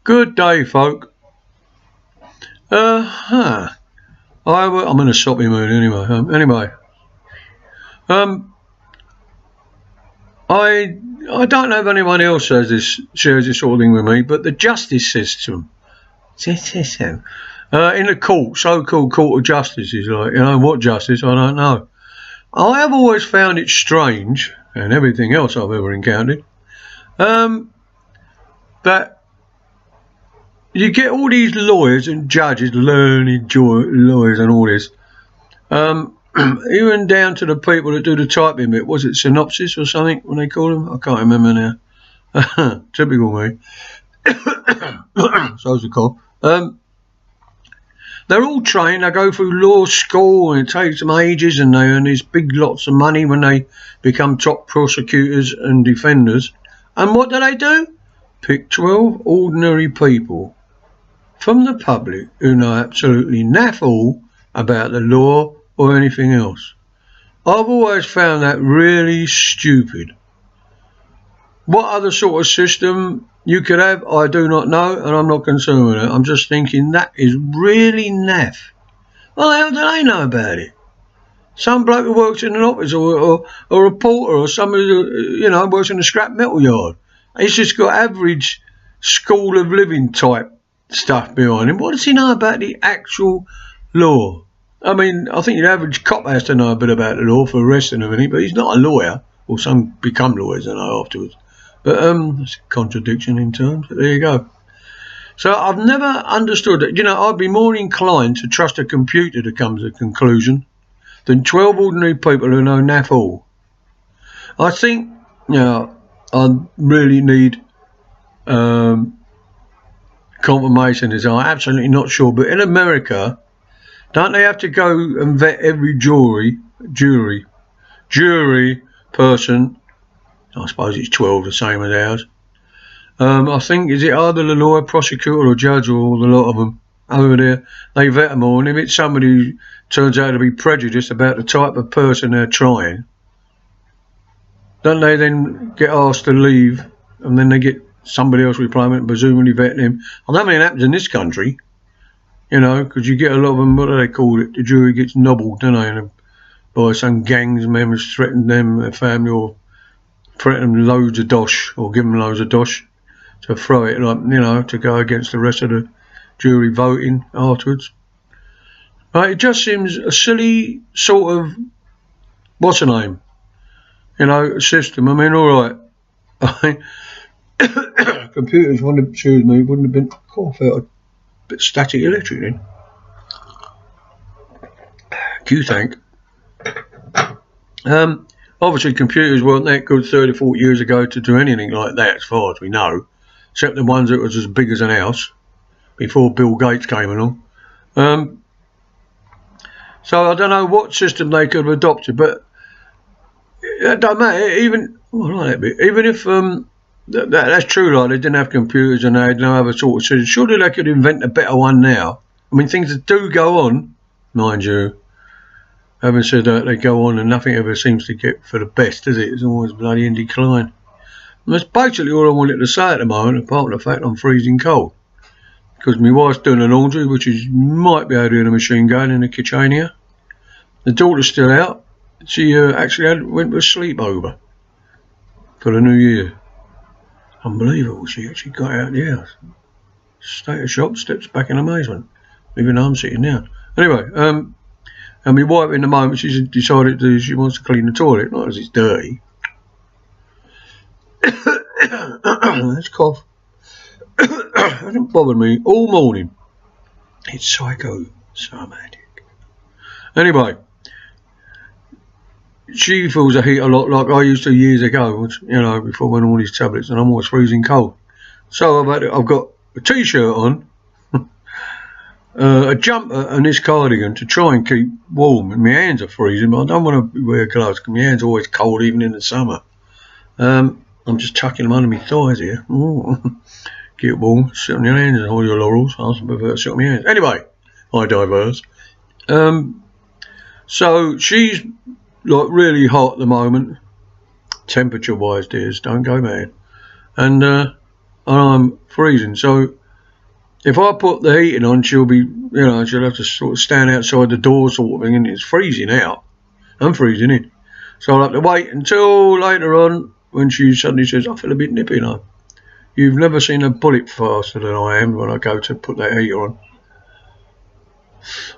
Good day, folk. I'm in a soppy mood anyway. I don't know if anyone else shares this sort of thing with me, but the justice system, in the court, so-called court of justice, is like, what justice? I don't know. I have always found it strange, and everything else I've ever encountered, that you get all these lawyers and judges, learned lawyers and all this, even down to the people that do the typing bit. Was it synopsis or something when they call them? I can't remember now. Typical me. So's the cough. They're all trained. They go through law school and it takes them ages, and they earn these big lots of money when they become top prosecutors and defenders. And what do? Pick 12 ordinary people from the public who know absolutely naff all about the law or anything else. I've always found that really stupid. What other sort of system you could have, I do not know, and I'm not concerned with it. I'm just thinking that is really naff. Well, how do they know about it? Some bloke who works in an office or a reporter or somebody who, works in a scrap metal yard. He's just got average school of living type stuff behind him. What does he know about the actual law? I mean, I think your average cop has to know a bit about the law for arresting and everything, but he's not a lawyer. Or some become lawyers, I know, afterwards. But it's a contradiction in terms. But there you go. So I've never understood that. I'd be more inclined to trust a computer to come to a conclusion than 12 ordinary people who know naff all. I think, I really need confirmation. I'm absolutely not sure. But in America, don't they have to go and vet every jury person? I suppose it's 12, the same as ours. I think, is it either the lawyer, prosecutor or judge, or the lot of them over there? They vet them all, and if it's somebody who turns out to be prejudiced about the type of person they're trying, don't they then get asked to leave, and then they get somebody else replacement and presumably vet them? I don't mean it happens in this country, because you get a lot of them, what do they call it? The jury gets nobbled, don't they, by some gangs members threaten them, their family, or threaten them loads of dosh, or give them loads of dosh to throw it, to go against the rest of the jury voting afterwards. But it just seems a silly sort of, what's the name? System. I mean, all right. Computers wouldn't have been. I felt a bit static electric then. Q-Tank. Obviously, computers weren't that good 30, 40 years ago to do anything like that, as far as we know, except the ones that was as big as an house before Bill Gates came along. So I don't know what system they could have adopted, but it don't matter. Even if that's true, like they didn't have computers and they had no other sort of system, surely they could invent a better one now. I mean, things that do go on, mind you. Having said that, they go on and nothing ever seems to get for the best, does it? It's always bloody in decline. And that's basically all I wanted to say at the moment, apart from the fact I'm freezing cold. Because my wife's doing the laundry, which is might be able to hear the machine going in the kitchen here. The daughter's still out. She actually went to a sleepover for the New Year. Unbelievable, she actually got out of the house. Stayed at the shop, steps back in amazement. Even though I'm sitting down. Anyway, and my wife in the moment, she's decided she wants to clean the toilet, not as it's dirty. That's cough. Hasn't bothered me all morning. It's psychosomatic. Anyway, she feels a heat a lot like I used to years ago, before I went on all these tablets, and I'm always freezing cold. So I've got a t-shirt on, a jumper and this cardigan to try and keep warm, and my hands are freezing, but I don't want to wear gloves because my hands are always cold even in the summer. I'm just tucking them under my thighs here. Get warm, sit on your hands and all your laurels. I prefer to sit on my hands. Anyway, I diverse. So she's like really hot at the moment, temperature wise, dears, don't go mad, and I'm freezing. So if I put the heating on, she'll be, you know, she'll have to sort of stand outside the door sort of thing, and it's freezing out. I'm freezing in. So I'll have to wait until later on when she suddenly says, I feel a bit nippy now. You've never seen a bullet faster than I am when I go to put that heater on.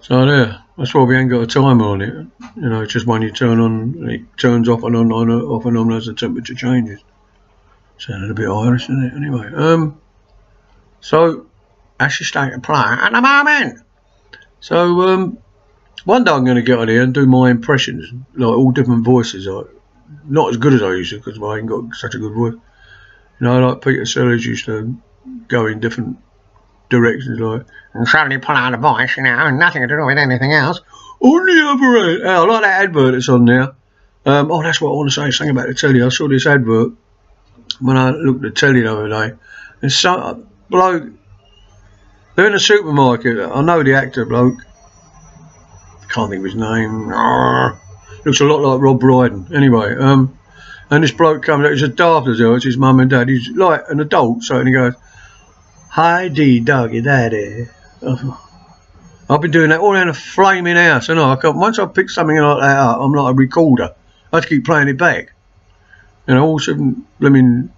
So there, that's why we ain't got a timer on it. You know, it's just when you turn on, it turns off and on, off and on as the temperature changes. Sounded a bit Irish, isn't it? Anyway, so that's your state of play at the moment. So one day I'm going to get on here and do my impressions, like all different voices. Like, not as good as I used to because I ain't got such a good voice. You know, like Peter Sellers used to go in different directions, like, and suddenly pull out a voice, you know, nothing to do with anything else. On the other end, I like that advert that's on there. Oh, that's what I want to say, something about the telly. I saw this advert when I looked at the telly the other day. There's some bloke, they're in a supermarket. I know the actor bloke. Can't think of his name. Looks a lot like Rob Brydon. Anyway, and this bloke comes out, he's a daft as hell, it's his mum and dad. He's like an adult, so, and he goes, hi, D, doggy, daddy. I've been doing that all in a flaming house, and I can't, once I pick something like that up, I'm like a recorder. I have to keep playing it back. You know, all some blooming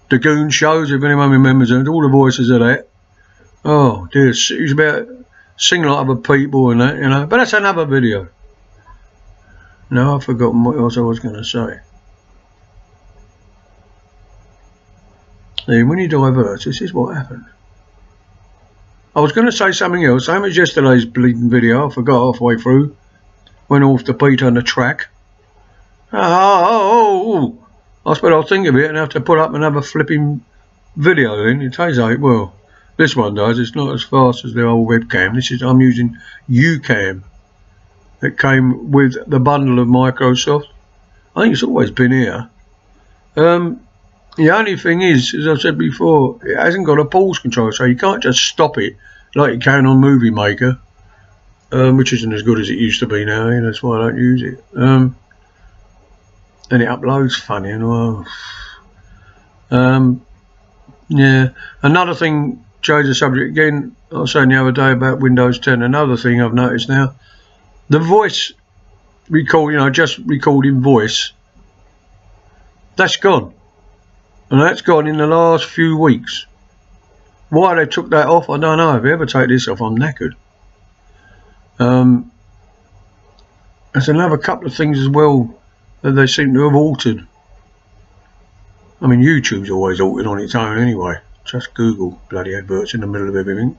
the Goon shows, if anyone remembers them, all the voices of that. Oh dear, it was about singing like other people and that, you know. But that's another video. No, I've forgotten what else I was going to say. See, when you divert, this is what happened. I was going to say something else, same as yesterday's bleeding video. I forgot halfway through. Went off the beat on the track. I suppose I'll think of it and have to put up another flipping video then. It takes out, well, this one does. It's not as fast as the old webcam. This is, I'm using UCam. It came with the bundle of Microsoft. I think it's always been here. The only thing is, as I said before, it hasn't got a pause control, so you can't just stop it like you can on Movie Maker, which isn't as good as it used to be now, and that's why I don't use it. And it uploads funny and well. Yeah, another thing, change the subject again. I was saying the other day about Windows 10. Another thing I've noticed now, the voice record, you know, just recording voice, that's gone. And that's gone in the last few weeks. Why they took that off, I don't know. If you ever take this off, I'm knackered. There's another couple of things as well that they seem to have altered. I mean, YouTube's always altered on its own anyway. Just Google bloody adverts in the middle of everything.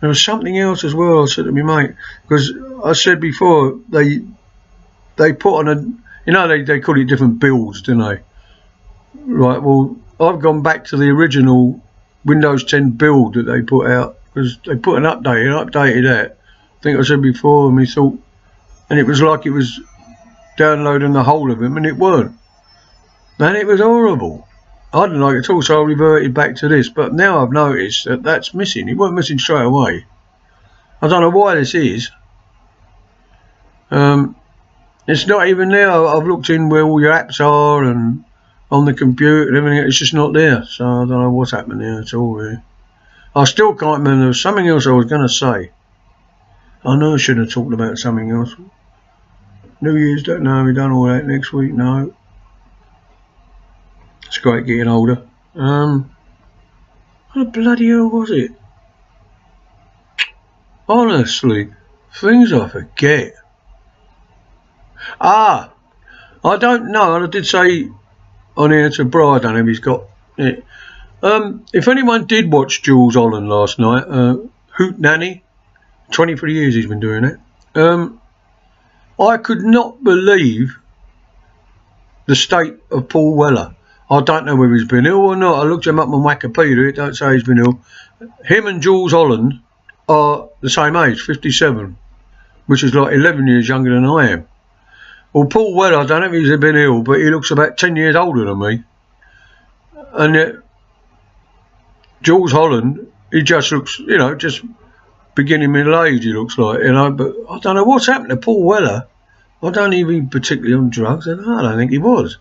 There was something else as well I said to me mate, because I said before they put on a, you know, they call it different builds, don't they? Right, well, I've gone back to the original Windows 10 build that they put out, because they put an update and updated that. I think I said before, and we thought, and it was like it was downloading the whole of them, and it weren't. And it was horrible. I didn't like it at all, so I reverted back to this. But now I've noticed that that's missing. It wasn't missing straight away. I don't know why this is. It's not even there. I've looked in where all your apps are and on the computer and everything. It's just not there. So I don't know what's happening there at all, really. I still can't remember. There was something else I was going to say. I know I shouldn't have talked about something else. New Year's, don't know. We've done all that next week. No. It's great getting older. What the bloody hell was it? Honestly, things I forget. I don't know. I did say on here to Brian, I don't know if he's got it. If anyone did watch Jools Holland last night, Hoot Nanny, 23 years he's been doing it. I could not believe the state of Paul Weller. I don't know whether he's been ill or not. I looked him up on Wikipedia. It don't say he's been ill. Him and Jools Holland are the same age, 57, which is like 11 years younger than I am. Well, Paul Weller, I don't know if he's been ill, but he looks about 10 years older than me. And yet, Jools Holland, he just looks, you know, just beginning middle age, he looks like, you know. But I don't know what's happened to Paul Weller. I don't even particularly on drugs. I don't think he was.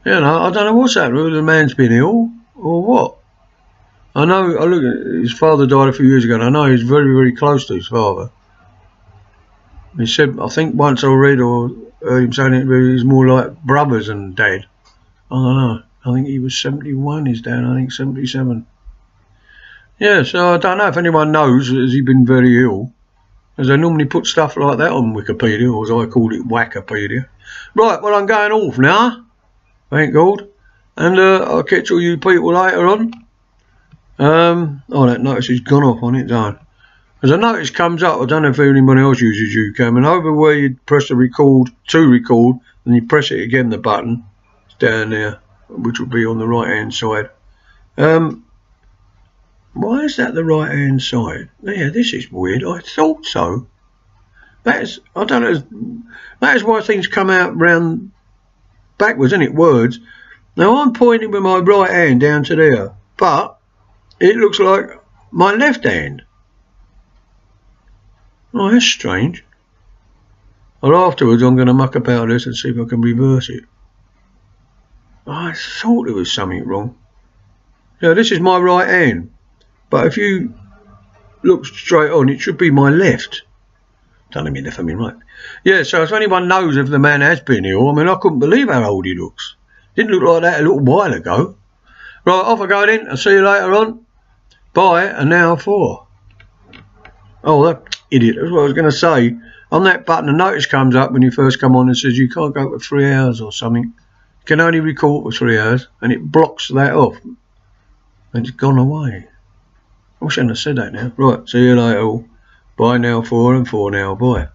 You know, I don't know what's happened. Whether the man's been ill or what. I know, I look at his father died a few years ago, and I know he's very, very close to his father. He said, I think once I read or heard him saying it, he's more like brothers than dad. I don't know. I think he was 71, his dad, I think 77. Yeah, so I don't know if anyone knows, has he been very ill? As they normally put stuff like that on Wikipedia, or as I call it, Wackopedia. Right, well, I'm going off now, thank God. And I'll catch all you people later on. Oh, that notice has gone off on its own. As a notice comes up, I don't know if anyone else uses UCam, and over where you press the record to record, and you press it again, the button, it's down there, which will be on the right hand side. Why is that the right hand side? Yeah, this is weird. I thought so. That's, I don't know, that is why things come out round backwards, isn't it? Words. Now I'm pointing with my right hand down to there, but it looks like my left hand. Oh, that's strange. Well, afterwards I'm going to muck about this and see if I can reverse it. I thought there was something wrong. Yeah, this is my right hand, but if you look straight on, it should be my left. Don't mean left, I mean right. Yeah, so if anyone knows if the man has been ill, I mean, I couldn't believe how old he looks. Didn't look like that a little while ago. Right, off I go then. I'll see you later on. Bye, and now for. Oh, that idiot. That's what I was going to say. On that button, a notice comes up when you first come on and says you can't go for 3 hours or something. You can only record for 3 hours, and it blocks that off. And it's gone away. I wish I hadn't have said that now. Right, see you later all. Bye now, for and for now. Bye.